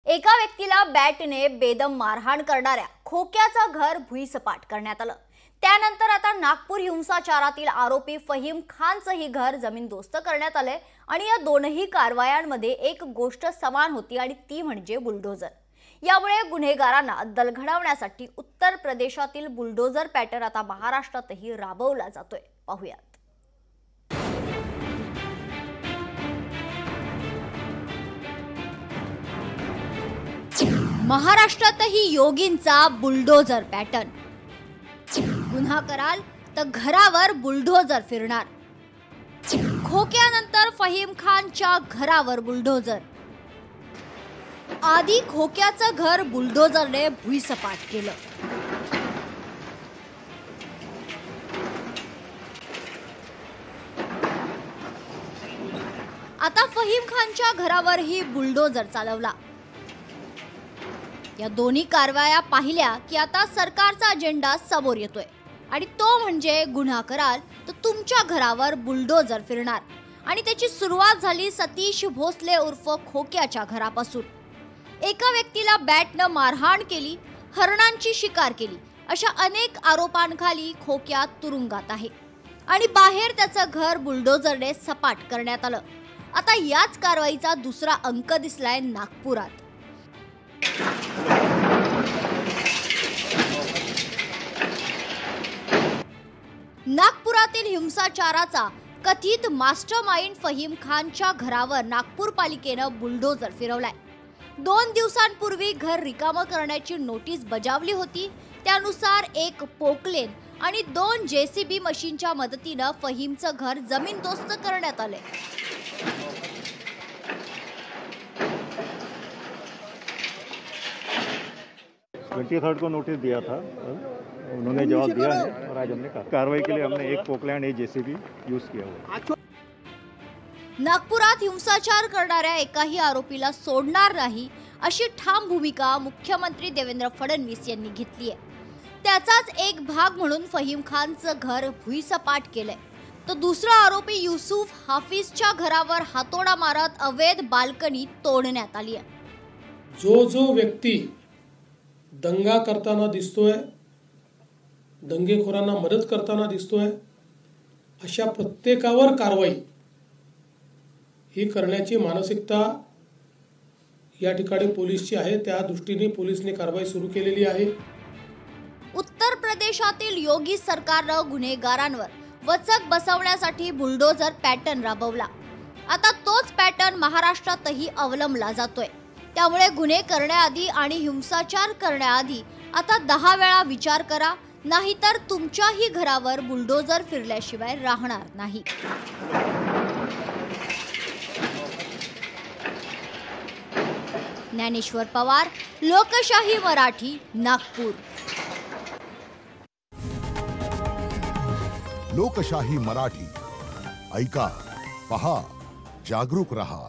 एका व्यक्तीला बॅटने बेदम मारहाण करणाऱ्या खोक्याचं घर भुईसपाट करण्यात आलं। त्यानंतर आता नागपूर हिंसाचारातील आरोपी फहीम खानचंही घर जमीनदोस्त करण्यात आले आणि या दोनही कारवायांमध्ये एक गोष्ट समान होती आणि ती म्हणजे बुलडोझर। यामुळे गुन्हेगारांना दल घडवण्यासाठी उत्तर प्रदेशातील बुलडोझर पॅटर्न आता महाराष्ट्रातही राबवला जातोय। पाहूयात। महाराष्ट्रातही योगींचा बुलडोझर पॅटर्न। गुन्हा कराल तर घरावर बुलडोझर फिरणार। खोक्यानंतर फहीम खानच्या घरावर बुलडोझर। आधी खोक्याचं घर बुलडोझरने भुईसपाट केलं। आता फहीम खानच्या घरावरही बुलडोझर चालवला। या दोन्ही कारवाया पाहिल्या की आता सरकारचा अजेंडा समोर येतोय आणि तो म्हणजे गुन्हा कराल तर तुमच्या घरावर बुलडोझर फिरणार। आणि त्याची सुरुवात झाली सतीश भोसले उर्फ खोक्याच्या घरापासून। एका व्यक्तीला बॅटनं मारहाण केली, हरणांची शिकार केली, अशा अनेक आरोपांखाली खोक्या तुरुंगात आहे आणि बाहेर त्याचं घर बुलडोझरने सपाट करण्यात आलं। आता याच कारवाईचा दुसरा अंक दिसलाय नागपुरात। नागपुरातील हिंसाचाराचा कथित मास्टरमाइंड फहीम खानच्या घरावर नागपूर पालिकेनं बुलडोझर फिरवलाय। 2 दिवसांपूर्वी घर रिकामं करण्याची नोटीस बजावली होती। त्यानुसार एक पोकलेन आणि 2 JCB मशीनच्या मदतीनं फहीमचं घर जमीनदोस्त करण्यात आले। 23 को नोटिस दिया था, उन्होंने जवाब दिया नहीं और आज हमने कार्रवाई के लिए हमने एक पोकलैंड एक JCB यूज किया हुआ। नागपुरात हिंसाचार करणाऱ्या एकाही आरोपीला सोडणार नाही अशी ठाम भूमिका मुख्यमंत्री देवेंद्र फडणवीस यांनी घेतली आहे। त्याचाच एक भाग म्हणून फहीम खानचं घर भुईसपाट केलंय। तो दुसरा आरोपी युसुफ हाफिजच्या घरावर हातोडा मारत अवैध बाल्कनी तोडण्यात आली आहे। जो व्यक्ती दंगा करताना दिसतोय, दंगेखोरांना मदत करताना दिसतोय, अशा प्रत्येकावर कारवाई ही करण्याची मानसिकता या ठिकाणी पोलीसची आहे। त्या दृष्टीने पोलिसने कारवाई सुरू केलेली आहे। उत्तर प्रदेशातील योगी सरकारनं गुन्हेगारांवर वचक बसवण्यासाठी बुलडोझर पॅटर्न राबवला। आता तोच पॅटर्न महाराष्ट्रातही अवलंबला जातोय। त्यामुळे गुन्हे करण्याआधी आणि हिंसाचार करण्याआधी आता 10 वेळा विचार करा, नाहीतर तुमच्याही घरावर बुलडोझर फिरल्याशिवाय राहणार नाही। ज्ञानेश्वर पवार, लोकशाही मराठी, नागपूर। लोकशाही मराठी ऐका, पहा, जागरूक रहा।